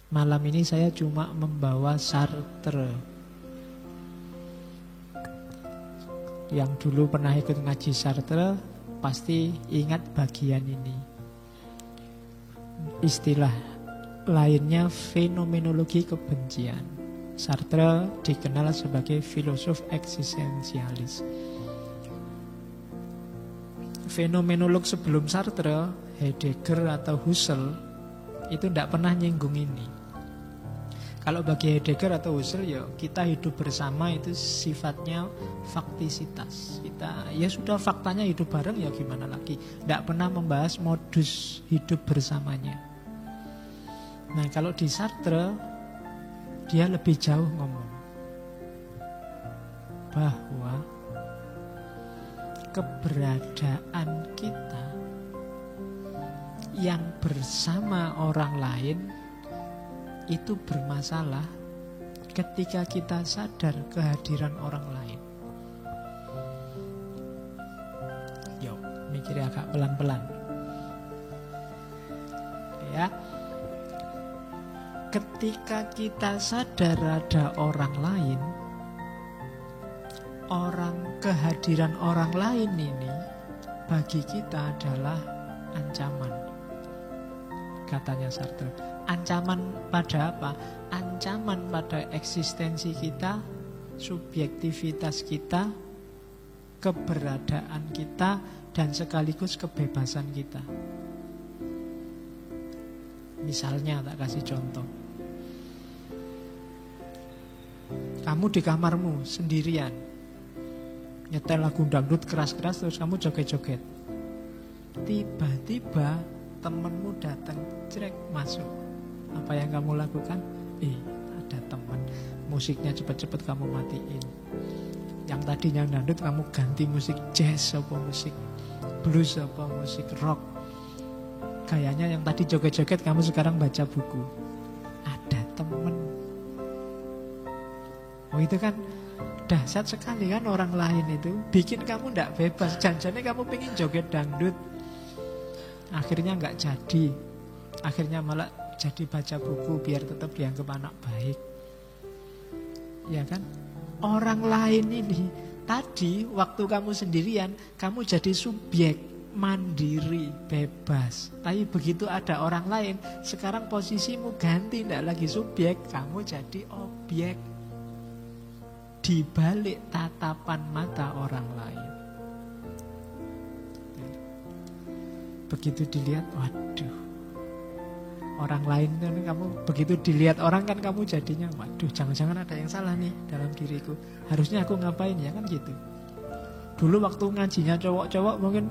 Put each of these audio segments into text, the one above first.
Malam ini saya cuma membawa Sartre. Yang dulu pernah ikut ngaji Sartre pasti ingat bagian ini. Istilah lainnya fenomenologi kebencian. Sartre dikenal sebagai filosof eksistensialis. Fenomenolog sebelum Sartre, Heidegger atau Husserl, itu tidak pernah nyinggung ini. Kalau bagi Heidegger atau Husserl, ya kita hidup bersama itu sifatnya faktisitas. Kita ya sudah faktanya hidup bareng, ya gimana lagi. Tidak pernah membahas modus hidup bersamanya. Nah kalau di Sartre, dia lebih jauh ngomong bahwa keberadaan kita yang bersama orang lain itu bermasalah ketika kita sadar kehadiran orang lain. Yuk, mikirnya agak pelan-pelan. Ya. Ketika kita sadar ada orang lain, kehadiran orang lain ini bagi kita adalah ancaman. Katanya Sartre. Ancaman pada apa? Ancaman pada eksistensi kita, subjektivitas kita, keberadaan kita, dan sekaligus kebebasan kita. Misalnya, tak kasih contoh. Kamu di kamarmu sendirian, nyetel lagu dangdut keras-keras, terus kamu joget-joget. Tiba-tiba temanmu datang, cerek masuk. Apa yang kamu lakukan? Ada teman. Musiknya cepet-cepet kamu matiin. Yang tadinya dangdut kamu ganti musik jazz, apa musik blues, apa musik rock. Kayaknya yang tadi joget-joget kamu sekarang baca buku. Ada teman. Oh itu kan dahsyat sekali kan, orang lain itu bikin kamu tidak bebas. Janjinya kamu pengen joget dangdut, akhirnya nggak jadi. Akhirnya malah jadi baca buku biar tetap dianggap anak baik. Ya kan? Orang lain ini tadi waktu kamu sendirian, kamu jadi subjek, mandiri, bebas. Tapi begitu ada orang lain, sekarang posisimu ganti, tidak lagi subjek, kamu jadi objek di balik tatapan mata orang lain. Begitu dilihat, waduh, orang lain kan kamu, begitu dilihat orang kan kamu jadinya, waduh, jangan-jangan ada yang salah nih dalam diriku. Harusnya aku ngapain ya, kan gitu. Dulu waktu ngajinya cowok-cowok mungkin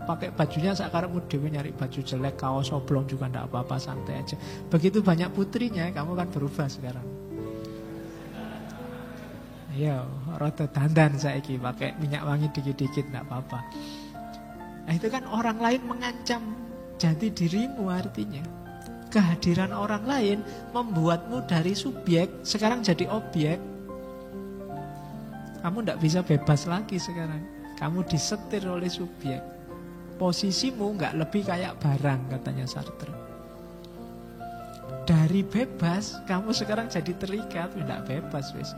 pakai bajunya sakarepmu dhewe, nyari baju jelek, kaos oblong juga ndak apa-apa, santai aja. Begitu banyak putrinya, kamu kan berubah sekarang. Ayo, rada dandan saiki, pakai minyak wangi dikit-dikit ndak apa-apa. Nah, itu kan orang lain mengancam jati dirimu, artinya kehadiran orang lain membuatmu dari subjek sekarang jadi objek. Kamu ndak bisa bebas lagi sekarang. Kamu disetir oleh subjek. Posisimu nggak lebih kayak barang, katanya Sartre. Dari bebas, kamu sekarang jadi terikat, tidak bebas wis.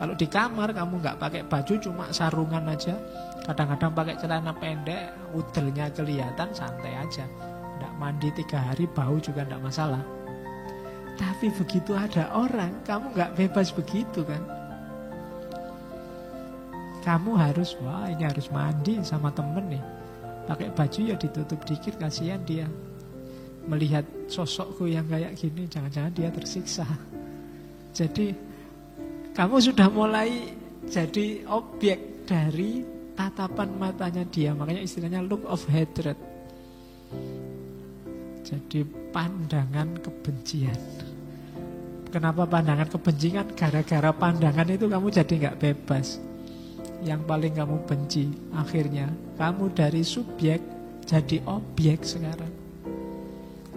Kalau di kamar kamu nggak pakai baju, cuma sarungan aja. Kadang-kadang pakai celana pendek, udelnya kelihatan, santai aja. Nggak mandi 3 hari, bau juga nggak masalah. Tapi begitu ada orang, kamu nggak bebas begitu kan? Kamu harus, wah ini harus mandi sama temen nih. Pakai baju ya ditutup dikit, kasihan dia. Melihat sosokku yang kayak gini, jangan-jangan dia tersiksa. Jadi kamu sudah mulai jadi objek dari tatapan matanya dia. Makanya istilahnya look of hatred. Jadi pandangan kebencian. Kenapa pandangan kebencian? Gara-gara pandangan itu kamu jadi gak bebas. Yang paling kamu benci, akhirnya kamu dari subjek jadi objek sekarang.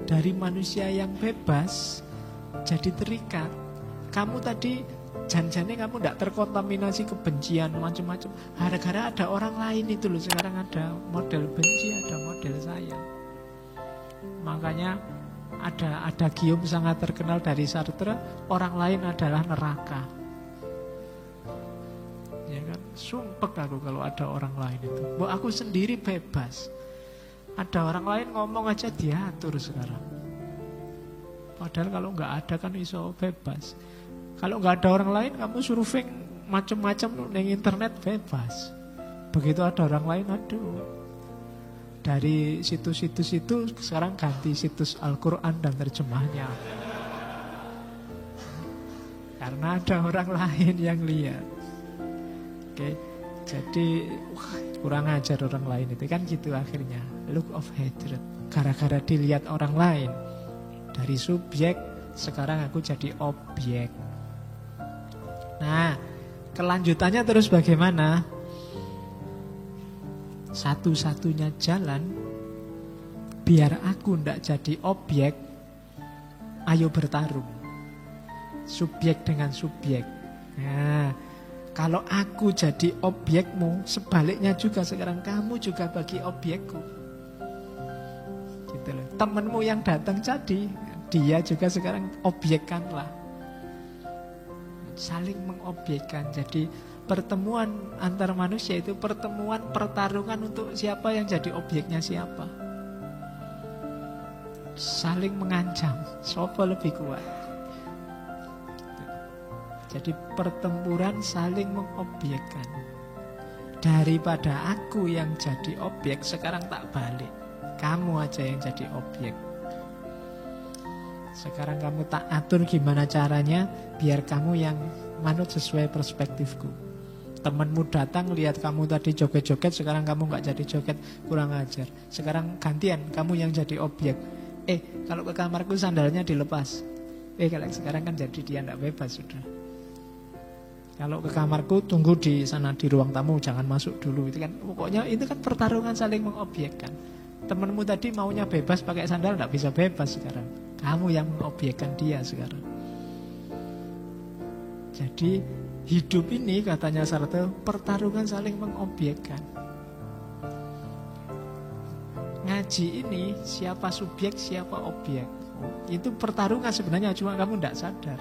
Dari manusia yang bebas jadi terikat. Kamu tadi janjinya kamu tidak terkontaminasi kebencian macam-macam. Gara-gara ada orang lain itu loh, sekarang ada model benci, ada model sayang. Makanya Ada gium sangat terkenal dari Sartre, orang lain adalah neraka. Ya kan, sumpek aku kalau ada orang lain itu. Aku sendiri bebas. Ada orang lain ngomong aja diatur sekarang. Padahal kalau nggak ada kan iso bebas. Kalau nggak ada orang lain, kamu surfing macam-macam di internet bebas. Begitu ada orang lain, aduh. Dari situs-situs itu sekarang ganti situs Al-Quran dan terjemahnya. Karena ada orang lain yang lihat. Oke, jadi kurang ajar orang lain itu kan gitu akhirnya. Look of hatred. Gara-gara dilihat orang lain. Dari subjek, sekarang aku jadi objek. Nah, kelanjutannya terus bagaimana? Satu-satunya jalan biar aku ndak jadi objek, ayo bertarung. Subjek dengan subjek. Nah, kalau aku jadi objekmu, sebaliknya juga sekarang kamu juga bagi objekku. Gitu loh. Temenmu yang datang jadi, dia juga sekarang objekkanlah. Saling mengobjekkan. Jadi pertemuan antar manusia itu pertemuan pertarungan untuk siapa yang jadi objeknya siapa. Saling mengancam, siapa lebih kuat. Jadi pertempuran saling mengobjekkan. Daripada aku yang jadi objek, sekarang tak balik. Kamu aja yang jadi objek. Sekarang kamu tak atur gimana caranya biar kamu yang manut sesuai perspektifku. Temanmu datang lihat kamu tadi joget-joget, sekarang kamu gak jadi joget, kurang ajar. Sekarang gantian, kamu yang jadi objek. Kalau ke kamarku sandalnya dilepas. Kalau sekarang kan jadi dia gak bebas sudah. Kalau ke kamarku tunggu di sana di ruang tamu, jangan masuk dulu. Itu kan pokoknya itu kan pertarungan saling mengobjekkan. Temanmu tadi maunya bebas pakai sandal, gak bisa bebas sekarang. Kamu yang mengobjekkan dia sekarang. Jadi hidup ini katanya Sartre pertarungan saling mengobjekkan. Ngaji ini siapa subjek siapa objek. Itu pertarungan sebenarnya, cuma kamu tidak sadar.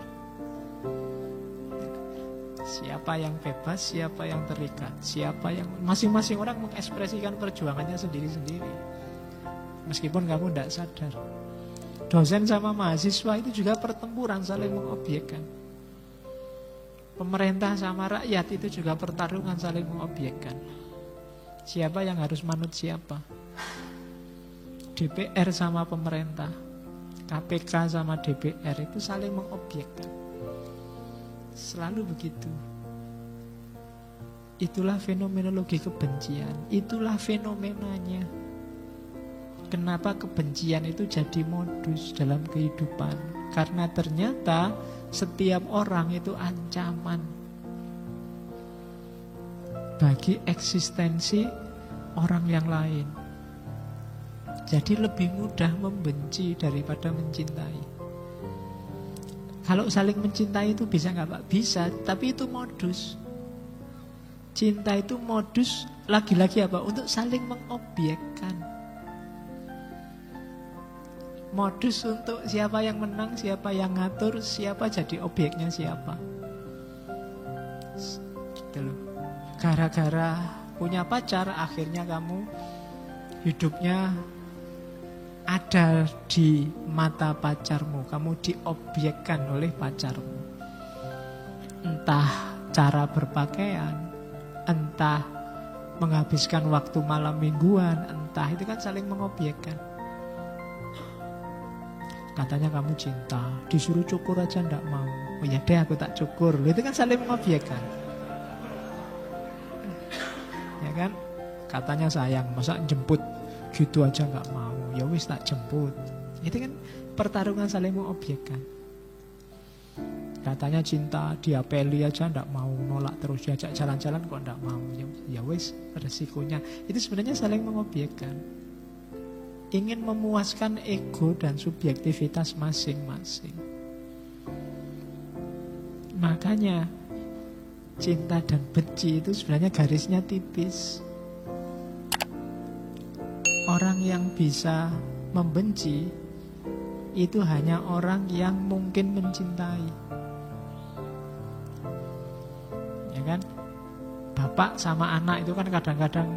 Siapa yang bebas, siapa yang terikat, siapa yang masing-masing orang mengekspresikan perjuangannya sendiri-sendiri. Meskipun kamu tidak sadar. Dosen sama mahasiswa itu juga pertempuran saling mengobjekkan. Pemerintah sama rakyat itu juga pertarungan saling mengobjekkan. Siapa yang harus manut siapa? DPR sama pemerintah, KPK sama DPR itu saling mengobjekkan. Selalu begitu. Itulah fenomenologi kebencian. Itulah fenomenanya. Kenapa kebencian itu jadi modus dalam kehidupan? Karena ternyata setiap orang itu ancaman bagi eksistensi orang yang lain. Jadi lebih mudah membenci daripada mencintai. Kalau saling mencintai itu bisa nggak Pak? Bisa, tapi itu modus. Cinta itu modus lagi-lagi apa? Untuk saling mengobjekkan. Modus untuk siapa yang menang, siapa yang ngatur, siapa jadi objeknya siapa. Gitu loh. Gara-gara punya pacar, akhirnya kamu hidupnya ada di mata pacarmu. Kamu diobjekkan oleh pacarmu. Entah cara berpakaian, entah menghabiskan waktu malam mingguan, entah itu kan saling mengobjekkan. Katanya kamu cinta, disuruh cukur aja ndak mau. Oh ya deh aku tak cukur. Itu kan saling mengobjekkan. Ya kan? Katanya sayang, masa jemput gitu aja nggak mau. Ya wis tak jemput. Itu kan pertarungan saling mengobjekkan. Katanya cinta, diapeli aja ndak mau, nolak terus, diajak jalan-jalan kok ndak mau. Ya wis resikonya. Itu sebenarnya saling mengobjekkan. Ingin memuaskan ego dan subjektivitas masing-masing. Makanya cinta dan benci itu sebenarnya garisnya tipis. Orang yang bisa membenci itu hanya orang yang mungkin mencintai. Ya kan? Bapak sama anak itu kan kadang-kadang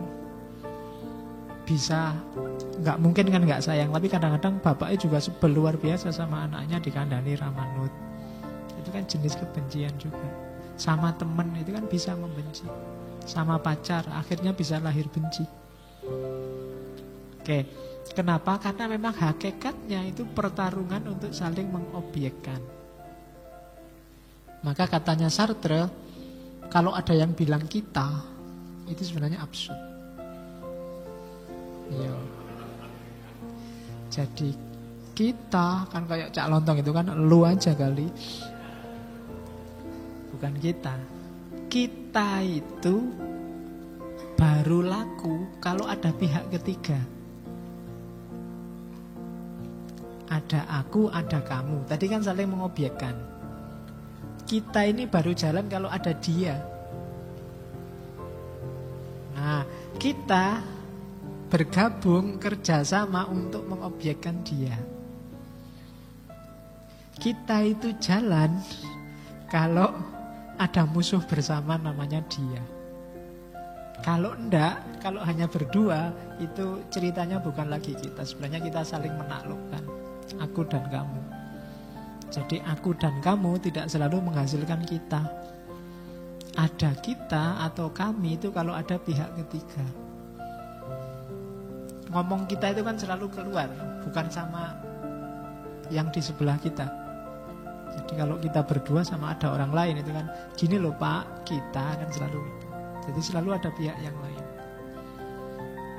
bisa, nggak mungkin kan nggak sayang, tapi kadang-kadang bapaknya juga sebel luar biasa sama anaknya dikandani ramanut. Itu kan jenis kebencian juga. Sama teman itu kan bisa membenci. Sama pacar akhirnya bisa lahir benci. Oke, kenapa? Karena memang hakikatnya itu pertarungan untuk saling mengobjekkan. Maka katanya Sartre, kalau ada yang bilang kita, itu sebenarnya absurd. Iya. Jadi kita kan kayak Cak Lontong itu kan lu aja kali. Bukan kita. Kita itu baru laku kalau ada pihak ketiga. Ada aku, ada kamu. Tadi kan saling mengobjekkan. Kita ini baru jalan kalau ada dia. Nah, kita bergabung kerjasama untuk mengobjekkan dia. Kita itu jalan kalau ada musuh bersama namanya dia. Kalau enggak, kalau hanya berdua, itu ceritanya bukan lagi kita. Sebenarnya kita saling menaklukkan, aku dan kamu. Jadi aku dan kamu tidak selalu menghasilkan kita. Ada kita atau kami itu kalau ada pihak ketiga. Ngomong kita itu kan selalu keluar, bukan sama yang di sebelah kita. Jadi kalau kita berdua sama ada orang lain itu kan, gini loh Pak, kita kan selalu itu. Jadi selalu ada pihak yang lain.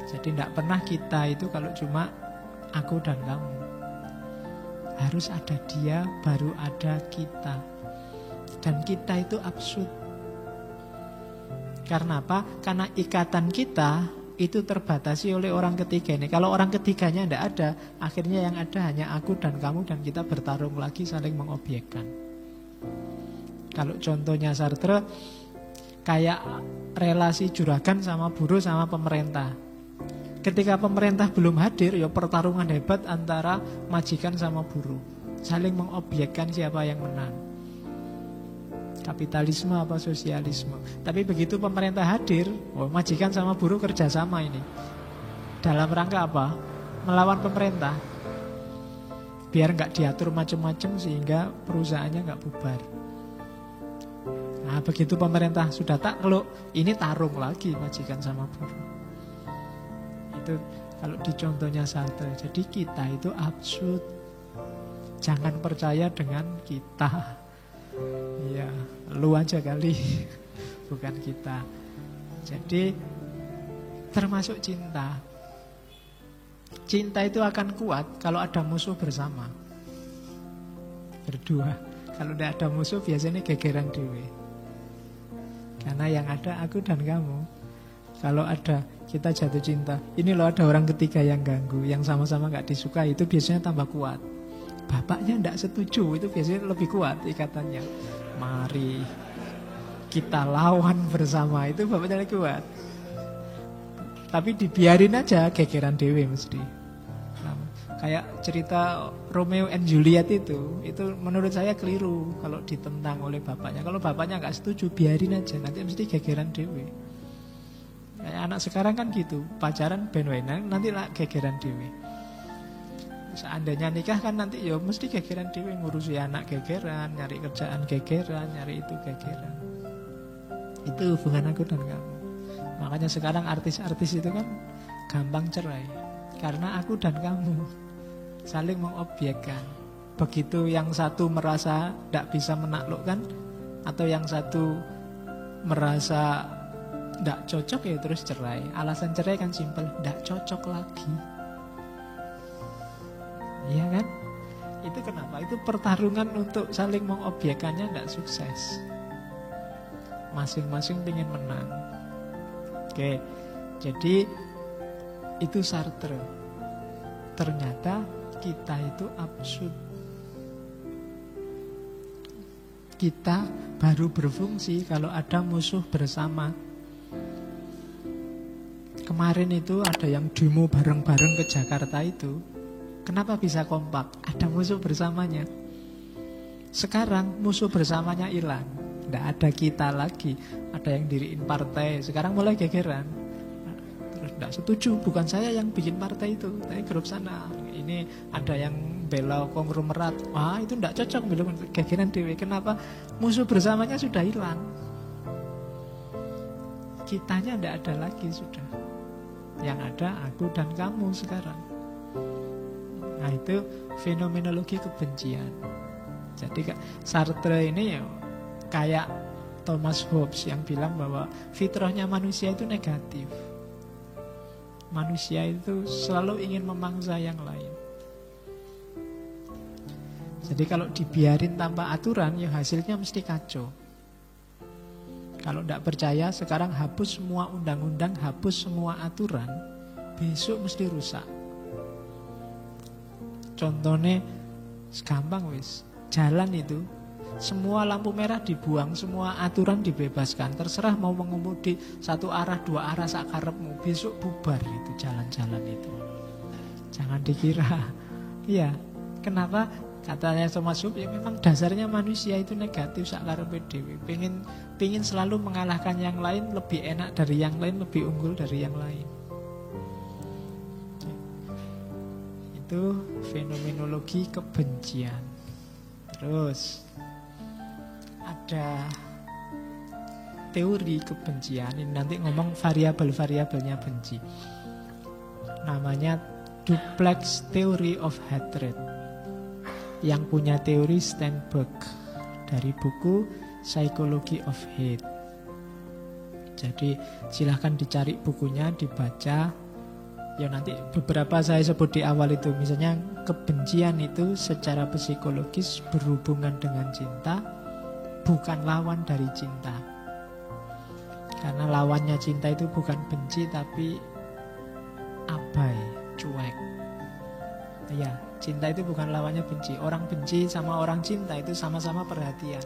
Jadi tidak pernah kita itu kalau cuma aku dan kamu. Harus ada dia, baru ada kita. Dan kita itu absurd. Karena apa? Karena ikatan kita itu terbatasi oleh orang ketiga ini. Kalau orang ketiganya tidak ada, akhirnya yang ada hanya aku dan kamu, dan kita bertarung lagi saling mengobjekkan. Kalau contohnya Sartre, kayak relasi juragan sama buruh sama pemerintah. Ketika pemerintah belum hadir, ya pertarungan hebat antara majikan sama buruh. Saling mengobjekkan siapa yang menang. Kapitalisme apa sosialisme. Tapi begitu pemerintah hadir, majikan sama buruh kerjasama ini. Dalam rangka apa? Melawan pemerintah. Biar nggak diatur macam-macam sehingga perusahaannya nggak bubar. Nah begitu pemerintah sudah takluk, ini tarung lagi majikan sama buruh. Itu kalau di contohnya Sartre. Jadi kita itu absurd. Jangan percaya dengan kita. Iya, lu aja kali, bukan kita. Jadi termasuk cinta. Cinta itu akan kuat kalau ada musuh bersama. Berdua. Kalau tidak ada musuh biasanya gegeran dewe. Karena yang ada aku dan kamu. Kalau ada kita jatuh cinta, ini loh ada orang ketiga yang ganggu, yang sama-sama gak disuka, itu biasanya tambah kuat. Bapaknya tidak setuju, itu biasanya lebih kuat ikatannya. Mari kita lawan bersama, itu bapaknya lebih kuat. Tapi dibiarin aja gegeran dewe mesti. Nah, kayak cerita Romeo and Juliet itu menurut saya keliru kalau ditentang oleh bapaknya. Kalau bapaknya nggak setuju, biarin aja, nanti mesti gegeran dewe. Kayak anak sekarang kan gitu, pacaran ben wenang, nanti lah gegeran dewe. Seandainya nikah kan nanti ya mesti gegeran dewe, ngurusi anak gegeran, nyari kerjaan gegeran, nyari itu gegeran. Itu hubungan aku dan kamu. Makanya sekarang artis-artis itu kan gampang cerai, karena aku dan kamu saling mengobjekkan. Begitu yang satu merasa tidak bisa menaklukkan, atau yang satu merasa tidak cocok, ya terus cerai. Alasan cerai kan simpel, tidak cocok lagi. Iya kan? Itu kenapa? Itu pertarungan untuk saling mengobjekkannya tidak sukses. Masing-masing ingin menang. Oke, jadi itu Sartre. Ternyata kita itu absurd. Kita baru berfungsi kalau ada musuh bersama. Kemarin itu ada yang demo bareng-bareng ke Jakarta itu, Kenapa bisa kompak? Ada musuh bersamanya. Sekarang musuh bersamanya hilang. Tidak ada kita lagi. Ada yang diriin partai. Sekarang mulai gegeran. Terus tidak setuju. Bukan saya yang bikin partai itu, tapi grup sana. Ini ada yang bela konglomerat. Wah, itu tidak cocok. Belum gegeran dewe. Kenapa? Musuh bersamanya sudah hilang. Kitanya tidak ada lagi sudah. Yang ada aku dan kamu sekarang. Nah, itu fenomenologi kebencian. Jadi Sartre ini ya kayak Thomas Hobbes yang bilang bahwa fitrahnya manusia itu negatif. Manusia itu selalu ingin memangsa yang lain. Jadi kalau dibiarin tanpa aturan, ya hasilnya mesti kacau. Kalau tidak percaya, sekarang hapus semua undang-undang, hapus semua aturan, besok mesti rusak. Contohnya gampang wis. Jalan itu semua lampu merah dibuang, semua aturan dibebaskan. Terserah mau mengemudi satu arah, dua arah sakarepmu. Besok bubar itu jalan-jalan itu. Jangan dikira. Iya. Kenapa? Katanya Thomas Hobbes, ya memang dasarnya manusia itu negatif sakarepe dhewe. Pengen selalu mengalahkan yang lain, lebih enak dari yang lain, lebih unggul dari yang lain. Itu fenomenologi kebencian. Terus ada teori kebencian. Ini nanti ngomong variabel-variabelnya benci. Namanya duplex theory of hatred. Yang punya teori Steinberg dari buku Psychology of Hate. Jadi silahkan dicari bukunya, dibaca. Ya nanti beberapa saya sebut di awal itu. Misalnya kebencian itu secara psikologis berhubungan dengan cinta, bukan lawan dari cinta. Karena lawannya cinta itu bukan benci tapi abai, cuek. Ya, cinta itu bukan lawannya benci. Orang benci sama orang cinta itu sama-sama perhatian,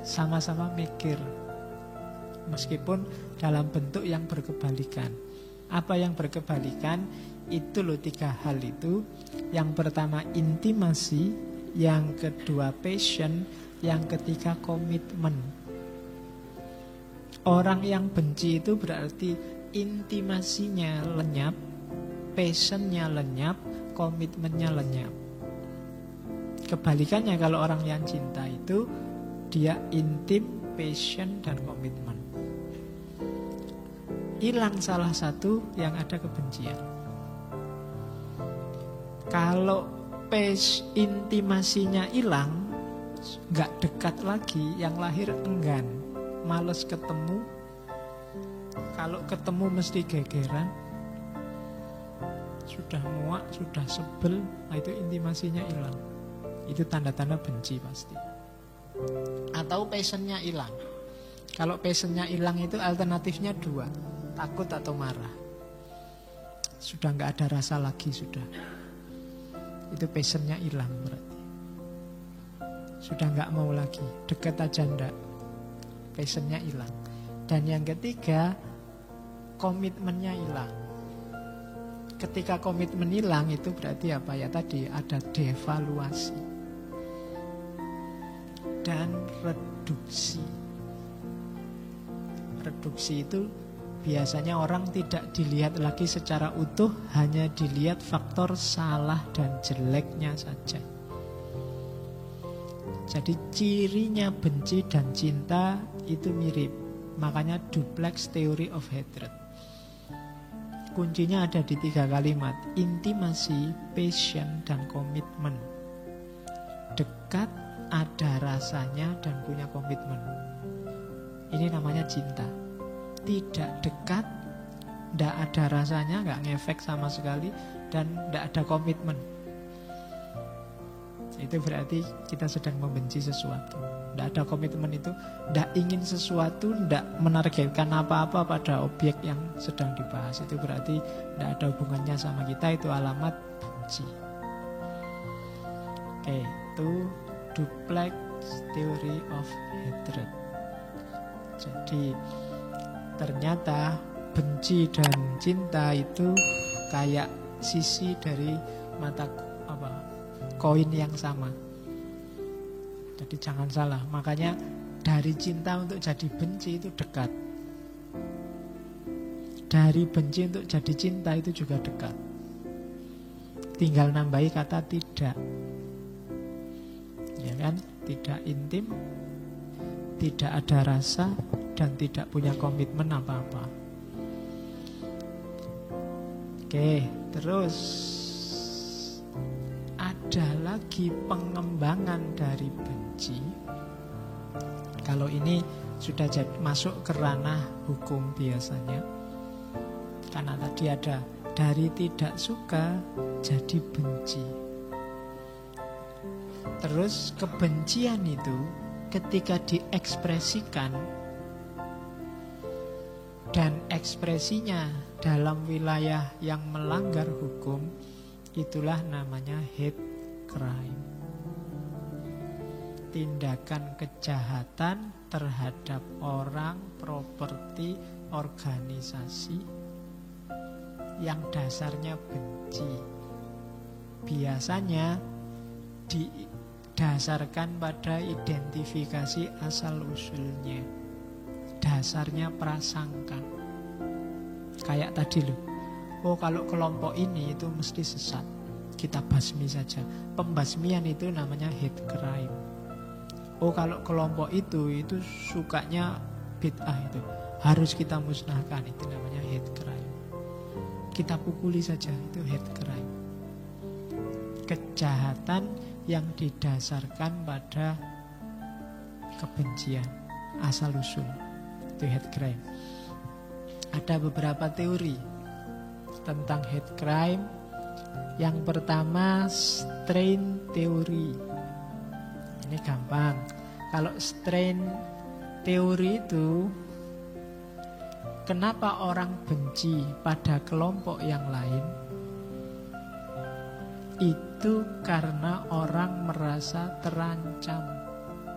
sama-sama mikir, meskipun dalam bentuk yang berkebalikan. Apa yang berkebalikan? Itu loh 3 hal itu. Yang pertama intimasi, yang kedua passion, yang ketiga komitmen. Orang yang benci itu berarti intimasinya lenyap, passionnya lenyap, komitmennya lenyap. Kebalikannya kalau orang yang cinta itu dia intim, passion, dan komitmen. Hilang salah satu, yang ada kebencian. Kalau intimasinya hilang, nggak dekat lagi, yang lahir enggan, males ketemu. Kalau ketemu mesti gegeran, sudah muak, sudah sebel, nah itu intimasinya hilang. Itu tanda-tanda benci pasti. Atau passionnya hilang. Kalau passionnya hilang itu alternatifnya 2. Takut atau marah. Sudah nggak ada rasa lagi sudah. Itu passionnya hilang berarti. Sudah nggak mau lagi. Dekat aja ndak. Passionnya hilang. Dan yang ketiga, komitmennya hilang. Ketika komitmen hilang itu berarti apa ya tadi? Ada devaluasi dan reduksi. Reduksi itu biasanya orang tidak dilihat lagi secara utuh, hanya dilihat faktor salah dan jeleknya saja. Jadi cirinya benci dan cinta itu mirip. Makanya duplex theory of hatred. Kuncinya ada di 3 kalimat: intimasi, passion, dan komitmen. Dekat, ada rasanya, dan punya komitmen. Ini namanya cinta. Tidak dekat, tidak ada rasanya, nggak ngefek sama sekali, dan tidak ada komitmen. Itu berarti kita sedang membenci sesuatu. Tidak ada komitmen itu, tidak ingin sesuatu, tidak menargetkan apa-apa pada objek yang sedang dibahas. Itu berarti tidak ada hubungannya sama kita, itu alamat benci. Oke, itu duplex theory of hatred. Jadi ternyata benci dan cinta itu kayak sisi dari mata koin yang sama. Jadi jangan salah. Makanya dari cinta untuk jadi benci itu dekat. Dari benci untuk jadi cinta itu juga dekat. Tinggal nambahi kata tidak. Ya kan? Tidak intim, tidak ada rasa, dan tidak punya komitmen apa-apa. Oke, terus ada lagi pengembangan dari benci. Kalau ini sudah masuk ke ranah hukum biasanya. Karena tadi ada dari tidak suka jadi benci. Terus kebencian itu ketika diekspresikan dan ekspresinya dalam wilayah yang melanggar hukum, itulah namanya hate crime. Tindakan kejahatan terhadap orang, properti, organisasi yang dasarnya benci. Biasanya didasarkan pada identifikasi asal-usulnya. Dasarnya prasangka. Kayak tadi loh. Oh, kalau kelompok ini itu mesti sesat, kita basmi saja. Pembasmian itu namanya hate crime. Oh, kalau kelompok itu sukanya bid'ah, itu harus kita musnahkan, itu namanya hate crime. Kita pukuli saja, itu hate crime. Kejahatan yang didasarkan pada kebencian asal-usul, itu hate crime. Ada beberapa teori tentang hate crime. Yang pertama, strain teori. Ini gampang. Kalau strain teori itu, kenapa orang benci pada kelompok yang lain? Itu karena orang merasa terancam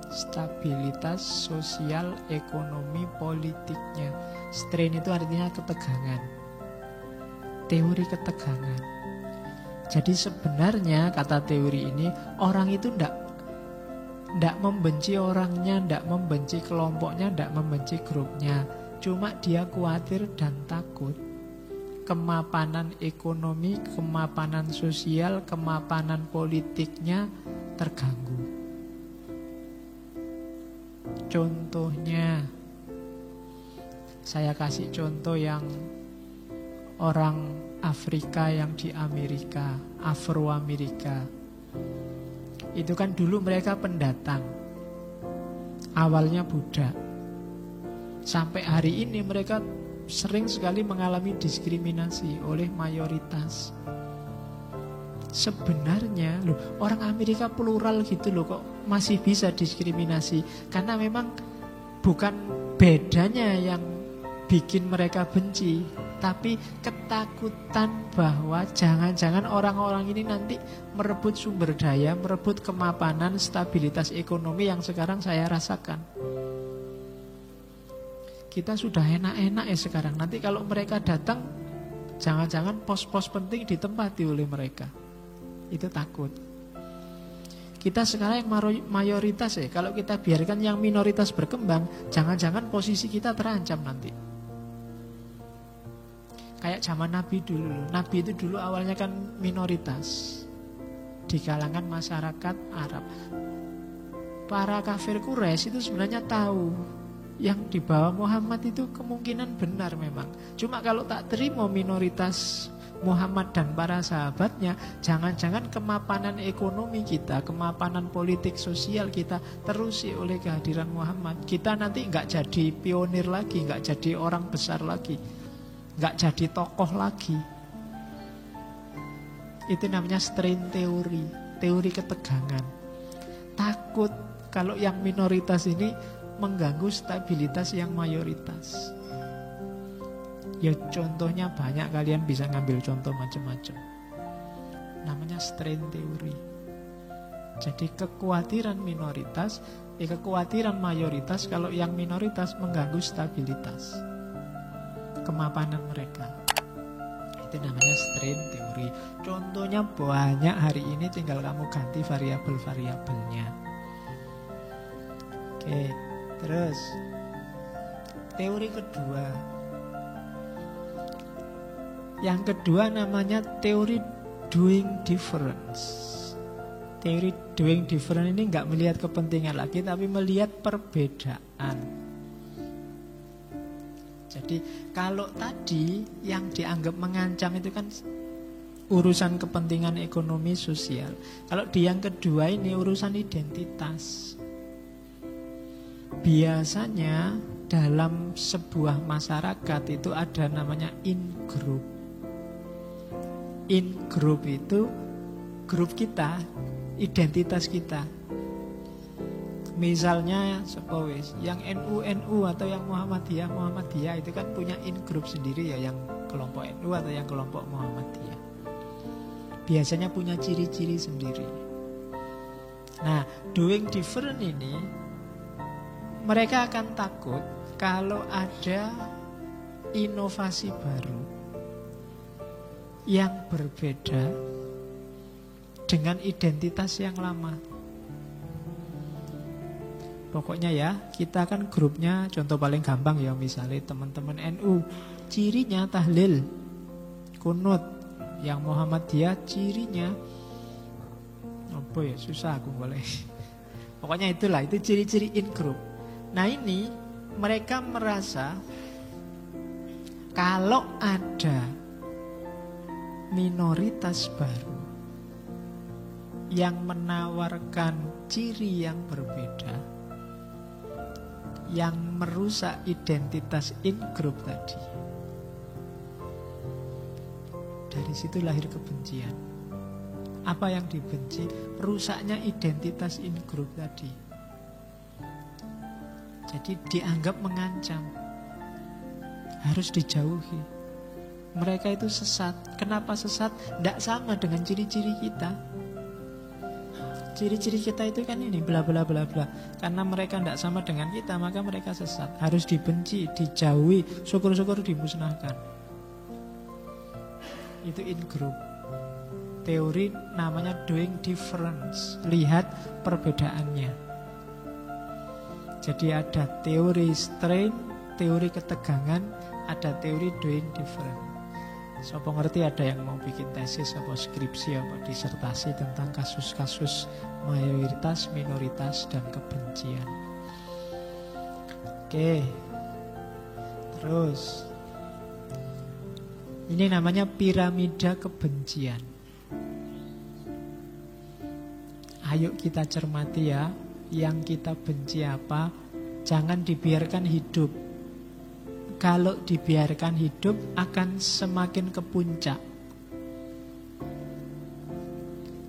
stabilitas sosial, ekonomi, politiknya. Strain itu artinya ketegangan. Teori ketegangan. Jadi sebenarnya kata teori ini, orang itu tidak membenci orangnya, tidak membenci kelompoknya, tidak membenci grupnya. Cuma dia khawatir dan takut kemapanan ekonomi, kemapanan sosial, kemapanan politiknya terganggu. Contohnya, saya kasih contoh yang orang Afrika yang di Amerika, Afro-Amerika. Itu kan dulu mereka pendatang. Awalnya budak. Sampai hari ini mereka sering sekali mengalami diskriminasi oleh mayoritas. Sebenarnya loh, orang Amerika plural gitu loh, kok masih bisa diskriminasi. Karena memang bukan bedanya yang bikin mereka benci, tapi ketakutan bahwa jangan-jangan orang-orang ini nanti merebut sumber daya, merebut kemapanan, stabilitas ekonomi yang sekarang saya rasakan. Kita sudah enak-enak ya sekarang. Nanti kalau mereka datang, jangan-jangan pos-pos penting ditempati oleh mereka. Itu takut. Kita sekarang yang mayoritas ya, kalau kita biarkan yang minoritas berkembang, jangan-jangan posisi kita terancam nanti. Kayak zaman Nabi dulu. Nabi itu dulu awalnya kan minoritas di kalangan masyarakat Arab. Para kafir Quraisy itu sebenarnya tahu yang dibawa Muhammad itu kemungkinan benar memang. Cuma kalau tak terima minoritas Muhammad dan para sahabatnya, jangan-jangan kemapanan ekonomi kita, kemapanan politik sosial kita terusi oleh kehadiran Muhammad. Kita nanti nggak jadi pionir lagi, nggak jadi orang besar lagi, nggak jadi tokoh lagi. Itu namanya strain teori, teori ketegangan. Takut kalau yang minoritas ini mengganggu stabilitas yang mayoritas. Ya contohnya banyak, kalian bisa ngambil contoh macam-macam. Namanya strain teori. Jadi kekhawatiran minoritas, kekhawatiran mayoritas kalau yang minoritas mengganggu stabilitas, kemapanan mereka. Itu Itu namanya strain teori. Contohnya banyak hari ini, tinggal kamu ganti variabel-variabelnya. Oke, terus teori kedua. Yang kedua namanya teori doing difference. Teori doing difference ini nggak melihat kepentingan lagi, tapi melihat perbedaan. Jadi kalau tadi yang dianggap mengancam itu kan urusan kepentingan ekonomi sosial. Kalau di yang kedua ini urusan identitas. Biasanya dalam sebuah masyarakat itu ada namanya in-group. In-group itu grup kita, identitas kita. Misalnya sepowis, yang NU atau yang Muhammadiyah itu kan punya in-group sendiri ya, yang kelompok NU atau yang kelompok Muhammadiyah. Biasanya punya ciri-ciri sendiri. Nah, doing different ini mereka akan takut kalau ada inovasi baru yang berbeda dengan identitas yang lama. Pokoknya ya, kita kan grupnya, contoh paling gampang ya, misalnya teman-teman NU, cirinya tahlil, kunut. Yang Muhammadiyah cirinya apa ya, susah aku boleh. Pokoknya itulah, itu ciri-ciri in group. Nah ini mereka merasa kalau ada minoritas baru yang menawarkan ciri yang berbeda, yang merusak identitas in-group tadi, dari situ lahir kebencian. Apa yang dibenci? Rusaknya identitas in-group tadi. Jadi dianggap mengancam, harus dijauhi. Mereka itu sesat. Kenapa sesat? Tidak sama dengan ciri-ciri kita. Ciri-ciri kita itu kan ini bla bla bla bla. Karena mereka tidak sama dengan kita, maka mereka sesat. Harus dibenci, dijauhi, syukur-syukur dimusnahkan. Itu in group. Teori namanya doing difference. Lihat perbedaannya. Jadi ada teori strain, teori ketegangan, ada teori doing different. Siapa ngerti ada yang mau bikin tesis atau skripsi atau disertasi tentang kasus-kasus mayoritas, minoritas, dan kebencian. Oke. Terus ini namanya piramida kebencian. Ayo kita cermati ya, yang kita benci apa, jangan dibiarkan hidup. Kalau dibiarkan hidup akan semakin ke puncak.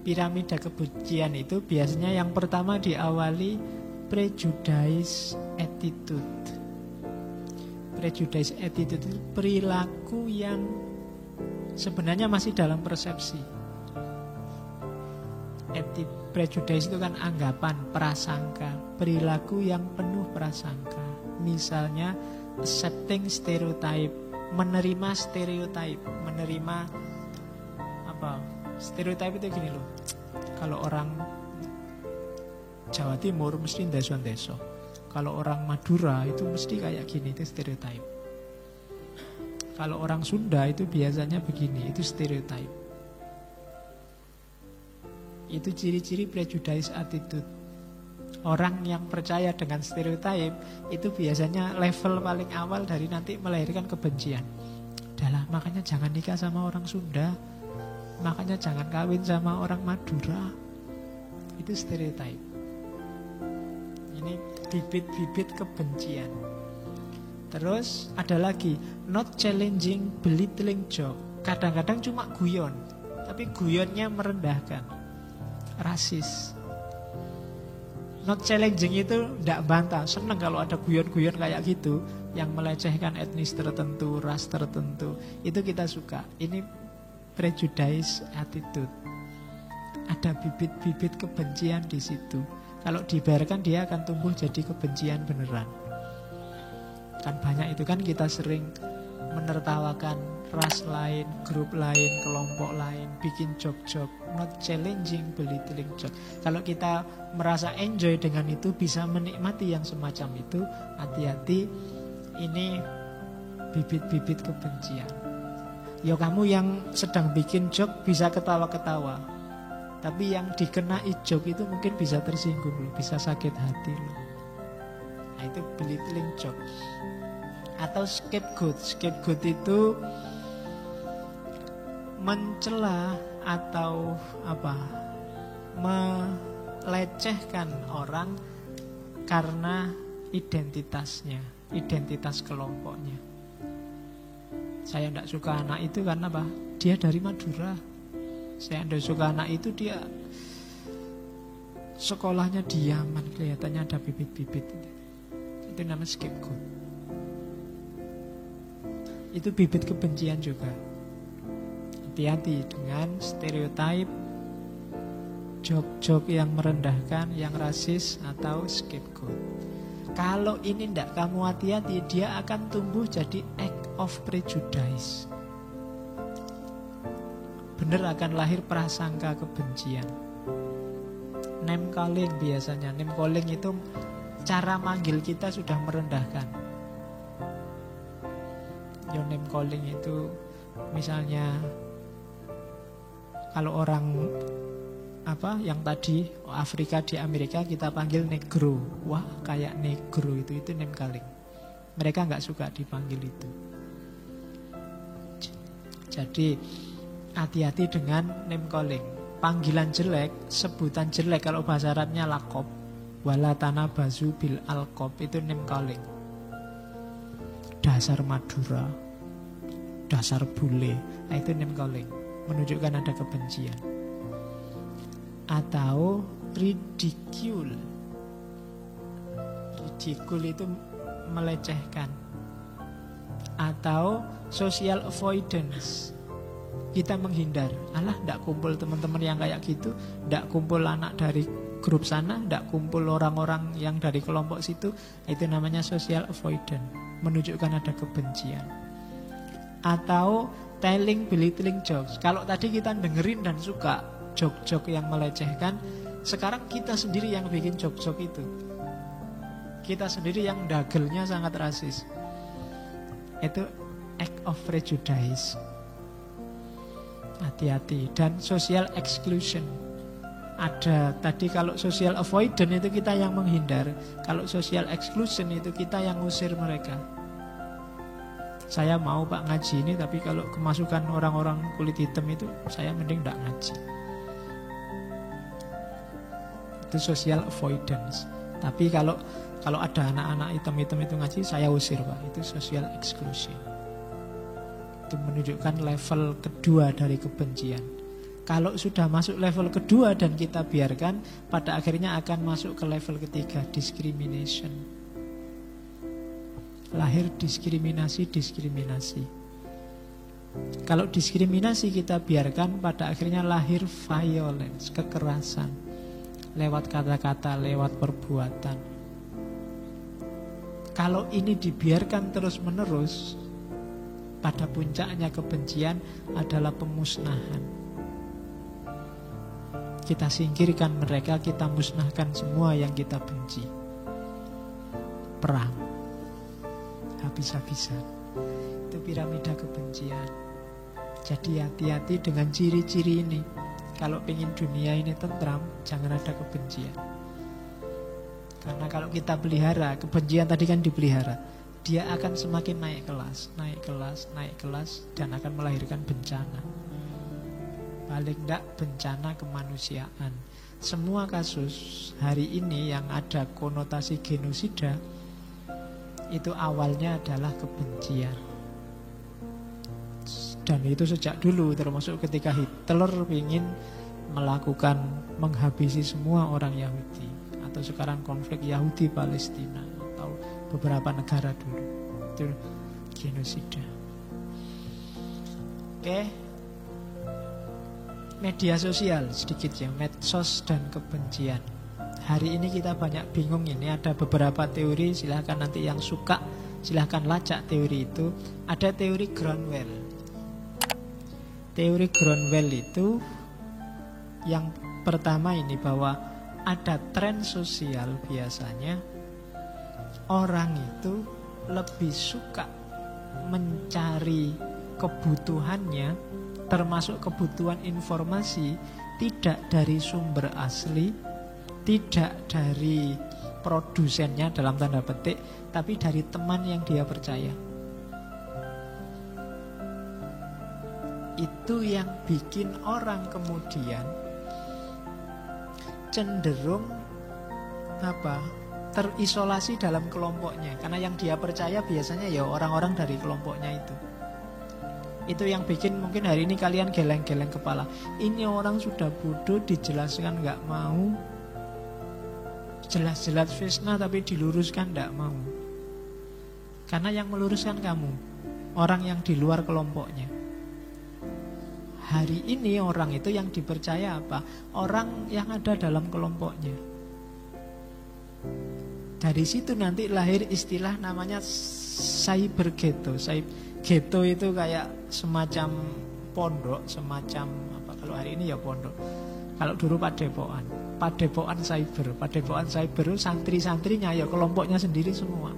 Piramida kebencian itu biasanya yang pertama diawali prejudice attitude. Prejudice attitude itu perilaku yang sebenarnya masih dalam persepsi. Prejudice itu kan anggapan, prasangka, perilaku yang penuh prasangka. Misalnya accepting stereotype, menerima stereotype, menerima apa? Stereotype itu gini loh. Kalau orang Jawa Timur mesti ndeso-ndeso. Kalau orang Madura itu mesti kayak gini, itu stereotype. Kalau orang Sunda itu biasanya begini, itu stereotype. Itu ciri-ciri prejudice attitude. Orang yang percaya dengan stereotype itu biasanya level paling awal dari nanti melahirkan kebencian. Adalah makanya jangan nikah sama orang Sunda, makanya jangan kawin sama orang Madura. Itu stereotype. Ini bibit-bibit kebencian. Terus ada lagi not challenging, belittling joke. Kadang-kadang cuma guyon, tapi guyonnya merendahkan. Rasis. Not challenging itu tidak bantah, senang kalau ada guyon-guyon kayak gitu yang melecehkan etnis tertentu, ras tertentu. Itu kita suka. Ini prejudice attitude. Ada bibit-bibit kebencian di situ. Kalau dibiarkan dia akan tumbuh jadi kebencian beneran. Kan banyak itu kan kita sering menertawakan ras lain, grup lain, kelompok lain, bikin joke-joke, not challenging, belittling joke. Kalau kita merasa enjoy dengan itu, bisa menikmati yang semacam itu, hati-hati, ini bibit-bibit kebencian. Ya kamu yang sedang bikin joke bisa ketawa-ketawa, tapi yang dikenai joke itu mungkin bisa tersinggung loh, bisa sakit hati loh. Nah itu belittling joke. Atau scapegoat. Scapegoat itu mencela atau melecehkan orang karena identitasnya, identitas kelompoknya. Saya tidak suka anak itu karena apa? Dia dari Madura. Saya tidak suka anak itu, dia sekolahnya di Yaman, kelihatannya ada bibit-bibit. Itu namanya scapegoat. Itu bibit kebencian juga. Hati-hati dengan stereotip, joke-joke yang merendahkan, yang rasis, atau scapegoat. Kalau ini tidak kamu hati-hati, dia akan tumbuh jadi act of prejudice. Benar akan lahir prasangka kebencian. Name calling biasanya. Name calling itu cara manggil kita sudah merendahkan. Your name calling itu misalnya kalau orang yang tadi Afrika di Amerika kita panggil negro, wah kayak negro, itu name calling. Mereka nggak suka dipanggil itu. Jadi hati-hati dengan name calling. Panggilan jelek, sebutan jelek, kalau bahasa Arabnya lakob, wala tanabazu bil alqab, itu name calling. Dasar Madura, dasar bule, nah itu name calling, menunjukkan ada kebencian. Atau ridicule. Ridicule itu melecehkan. Atau social avoidance, kita menghindar. Alah, tidak kumpul teman-teman yang kayak gitu, tidak kumpul anak dari grup sana, tidak kumpul orang-orang yang dari kelompok situ. Itu namanya social avoidance, menunjukkan ada kebencian. Atau telling belittling jokes. Kalau tadi kita dengerin dan suka joke-joke yang melecehkan, sekarang kita sendiri yang bikin joke-joke itu. Kita sendiri yang dagelnya sangat rasis. Itu act of prejudice. Hati-hati. Dan social exclusion. Ada tadi, kalau social avoidance itu kita yang menghindar, kalau social exclusion itu kita yang ngusir mereka. Saya mau Pak ngaji ini, tapi kalau kemasukan orang-orang kulit hitam itu saya mending tidak ngaji. Itu social avoidance. Tapi kalau ada anak-anak hitam-hitam itu ngaji, saya usir Pak. Itu social exclusion. Itu menunjukkan level kedua dari kebencian. Kalau sudah masuk level kedua dan kita biarkan, pada akhirnya akan masuk ke level ketiga, discrimination. Lahir diskriminasi. Kalau diskriminasi kita biarkan, pada akhirnya lahir violence, kekerasan, lewat kata-kata, lewat perbuatan. Kalau ini dibiarkan terus-menerus, pada puncaknya kebencian adalah pemusnahan. Kita singkirkan mereka, kita musnahkan semua yang kita benci. Perang, habis-habisan. Itu piramida kebencian. Jadi hati-hati dengan ciri-ciri ini. Kalau pengen dunia ini tentram, jangan ada kebencian. Karena kalau kita pelihara, kebencian tadi kan dipelihara, dia akan semakin naik kelas, dan akan melahirkan bencana. Paling tidak bencana kemanusiaan. Semua kasus hari ini yang ada konotasi genosida, itu awalnya adalah kebencian. Dan itu sejak dulu, termasuk ketika Hitler ingin menghabisi semua orang Yahudi. Atau sekarang konflik Yahudi-Palestina, atau beberapa negara dulu. Itu genosida. Oke. Media sosial sedikit ya, medsos dan kebencian. Hari ini kita banyak bingung ini, ada beberapa teori, silahkan nanti yang suka Silahkan lacak teori itu. Ada teori Groundwell. Teori Groundwell itu yang pertama ini, bahwa ada tren sosial biasanya orang itu lebih suka mencari kebutuhannya, termasuk kebutuhan informasi, tidak dari sumber asli, tidak dari produsennya dalam tanda petik, tapi dari teman yang dia percaya. Itu yang bikin orang kemudian cenderung terisolasi dalam kelompoknya, karena yang dia percaya biasanya ya orang-orang dari kelompoknya itu. Itu yang bikin mungkin hari ini kalian geleng-geleng kepala. Ini orang sudah bodoh, dijelaskan nggak mau, jelas-jelas fitnah tapi diluruskan nggak mau. Karena yang meluruskan kamu, orang yang di luar kelompoknya. Hari ini orang itu yang dipercaya apa? Orang yang ada dalam kelompoknya. Dari situ nanti lahir istilah namanya cyber ghetto. Ghetto itu kayak semacam pondok, semacam apa? Kalau hari ini ya pondok. Kalau dulu padepokan cyber. Padepokan cyber santri-santrinya ya kelompoknya sendiri semua.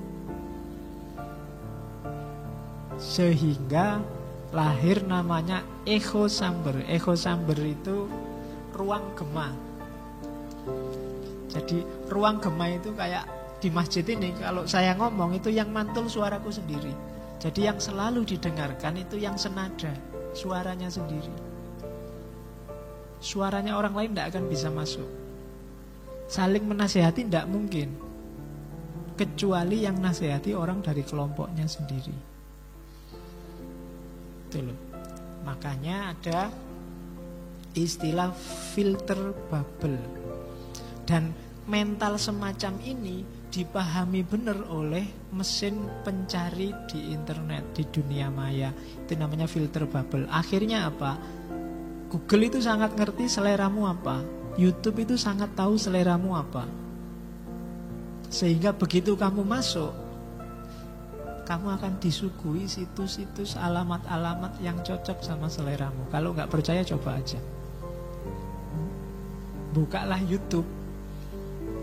Sehingga lahir namanya echo chamber. Echo chamber itu ruang gema. Jadi ruang gema itu kayak di masjid ini, kalau saya ngomong itu yang mantul suaraku sendiri. Jadi yang selalu didengarkan itu yang senada, suaranya sendiri. Suaranya orang lain tidak akan bisa masuk. Saling menasehati tidak mungkin, kecuali yang nasihati orang dari kelompoknya sendiri. Itu loh. Makanya ada istilah filter bubble. Dan mental semacam ini dipahami benar oleh mesin pencari di internet, di dunia maya. Itu namanya filter bubble. Akhirnya apa? Google itu sangat ngerti seleramu apa, YouTube itu sangat tahu seleramu apa. Sehingga begitu kamu masuk, kamu akan disuguhi situs-situs, alamat-alamat yang cocok sama seleramu. Kalau nggak percaya coba aja, bukalah YouTube.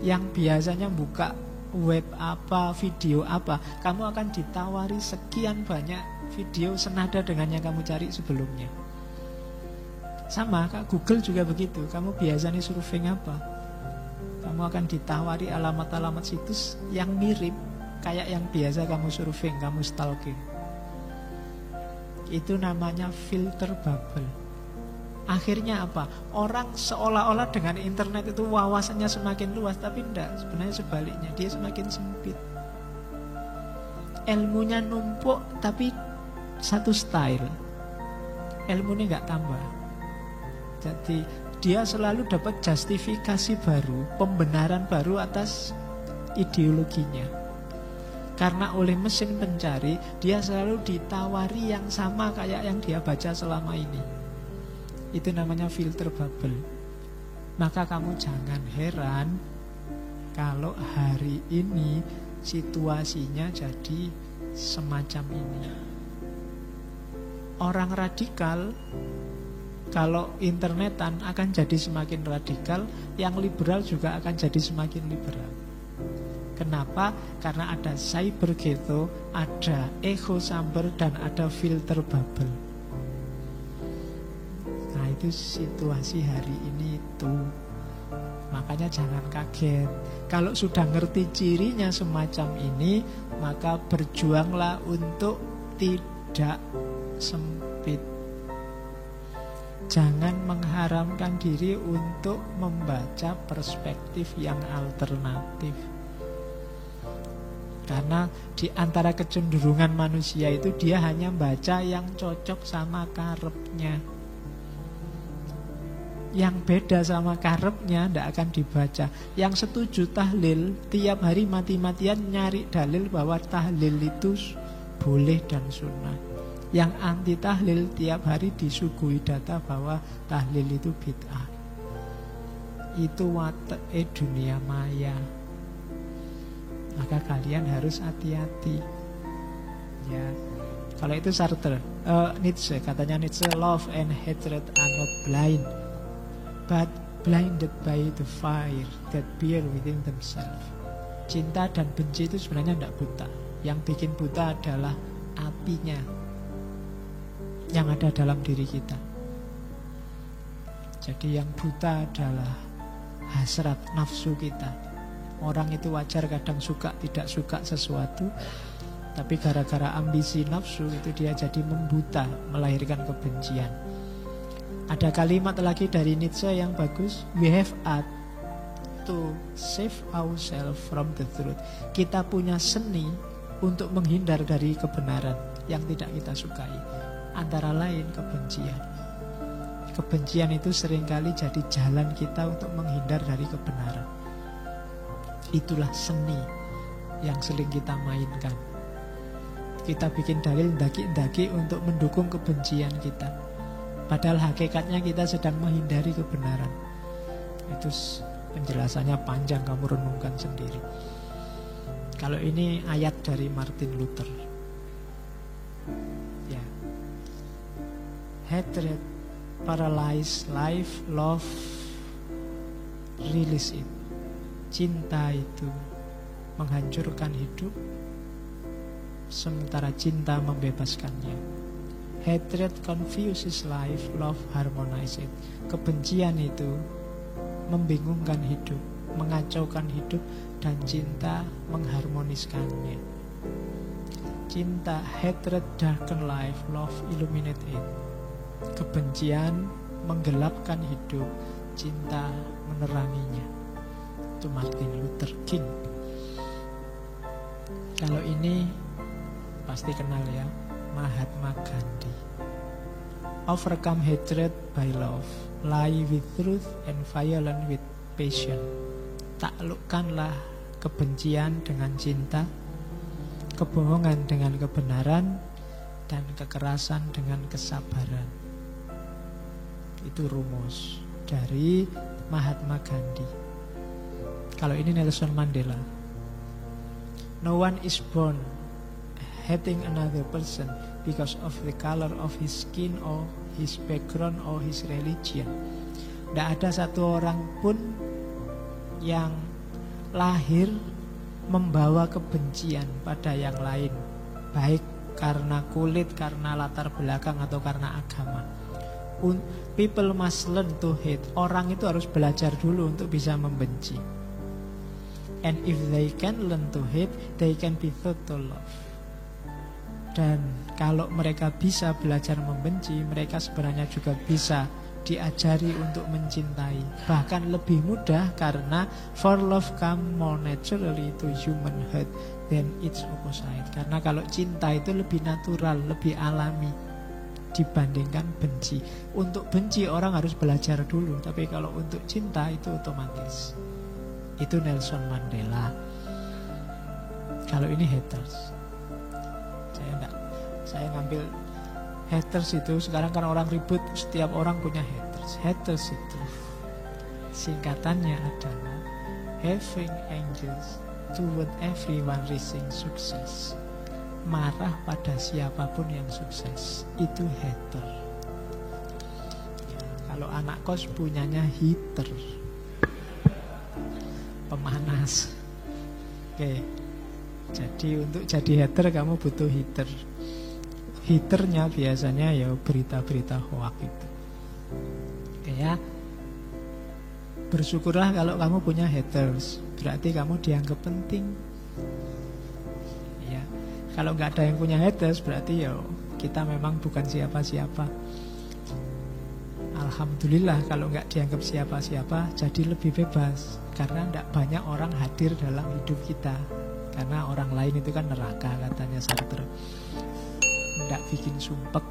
Yang biasanya buka web apa, video apa, kamu akan ditawari sekian banyak video senada dengan yang kamu cari sebelumnya. Sama, Kak, Google juga begitu. Kamu biasanya surfing apa, kamu akan ditawari alamat-alamat situs yang mirip kayak yang biasa kamu surfing, kamu stalking. Itu namanya filter bubble. Akhirnya apa? Orang seolah-olah dengan internet itu wawasannya semakin luas, tapi enggak, sebenarnya sebaliknya, dia semakin sempit. Ilmunya numpuk tapi satu style, ilmunya enggak tambah. Jadi dia selalu dapat justifikasi baru, pembenaran baru atas ideologinya. Karena oleh mesin pencari, dia selalu ditawari yang sama kayak yang dia baca selama ini. Itu namanya filter bubble. Maka kamu jangan heran kalau hari ini situasinya jadi semacam ini. Orang radikal kalau internetan akan jadi semakin radikal, yang liberal juga akan jadi semakin liberal. Kenapa? Karena ada cyber ghetto, ada echo chamber, dan ada filter bubble. Nah, itu situasi hari ini itu. Makanya jangan kaget. Kalau sudah ngerti cirinya semacam ini, maka berjuanglah untuk tidak sempit. Jangan mengharamkan diri untuk membaca perspektif yang alternatif. Karena di antara kecenderungan manusia itu, dia hanya baca yang cocok sama karepnya. Yang beda sama karepnya tidak akan dibaca. Yang setuju tahlil, tiap hari mati-matian nyari dalil bahwa tahlil itu boleh dan sunnah. Yang anti tahlil tiap hari disuguhi data bahwa tahlil itu bid'ah. Itu wate'e dunia maya. Maka kalian harus hati-hati. Kalau itu Sartre, Nietzsche, katanya Nietzsche, love and hatred are not blind, but blinded by the fire that burn within themselves. Cinta dan benci itu sebenarnya tidak buta. Yang bikin buta adalah apinya yang ada dalam diri kita. Jadi yang buta adalah hasrat nafsu kita. Orang itu wajar kadang suka tidak suka sesuatu, tapi gara-gara ambisi nafsu itu dia jadi membuta, melahirkan kebencian. Ada kalimat lagi dari Nietzsche yang bagus, we have art to save ourselves from the truth. Kita punya seni untuk menghindar dari kebenaran yang tidak kita sukai. Antara lain kebencian. Kebencian itu seringkali jadi jalan kita untuk menghindar dari kebenaran. Itulah seni yang sering kita mainkan. Kita bikin dalil daki-daki untuk mendukung kebencian kita, padahal hakikatnya kita sedang menghindari kebenaran. Itu penjelasannya panjang, kamu renungkan sendiri. Kalau ini ayat dari Martin Luther, ya. Hatred paralyze life, love release it. Cinta itu menghancurkan hidup, sementara cinta membebaskannya. Hatred confuses life, love harmonizes it. Kebencian itu membingungkan hidup, mengacaukan hidup, dan cinta mengharmoniskannya. Cinta, hatred darken life, love illuminate it. Kebencian menggelapkan hidup, cinta meneranginya. Itu Martin Luther King. Kalau ini pasti kenal ya, Mahatma Gandhi. Overcome hatred by love, lie with truth and violence with passion. Taklukkanlah kebencian dengan cinta, kebohongan dengan kebenaran, dan kekerasan dengan kesabaran. Itu rumus dari Mahatma Gandhi. Kalau ini Nelson Mandela. No one is born hating another person because of the color of his skin or his background or his religion. Tidak ada satu orang pun yang lahir membawa kebencian pada yang lain, baik karena kulit, karena latar belakang, atau karena agama. People must learn to hate. Orang itu harus belajar dulu untuk bisa membenci. And if they can learn to hate, they can be taught to love. Dan kalau mereka bisa belajar membenci, mereka sebenarnya juga bisa diajari untuk mencintai. Bahkan lebih mudah, karena for love come more naturally to human heart than its opposite. Karena kalau cinta itu lebih natural, lebih alami dibandingkan benci. Untuk benci orang harus belajar dulu, tapi kalau untuk cinta itu otomatis. Itu Nelson Mandela. Kalau ini haters, saya ngambil haters itu. Sekarang kan orang ribut, setiap orang punya haters. Haters itu singkatannya adalah having angels toward everyone reaching success. Marah pada siapapun yang sukses, itu hater ya. Kalau anak kos punyanya heater, pemanas. Oke. Jadi untuk jadi hater kamu butuh heater. Heaternya biasanya ya berita-berita hoax itu. Oke ya. Bersyukurlah kalau kamu punya haters, berarti kamu dianggap penting. Ya. Kalau nggak ada yang punya haters, berarti ya kita memang bukan siapa-siapa. Alhamdulillah kalau nggak dianggap siapa-siapa, jadi lebih bebas. Karena tidak banyak orang hadir dalam hidup kita. Karena orang lain itu kan neraka, katanya Sartre. Tidak bikin sumpek.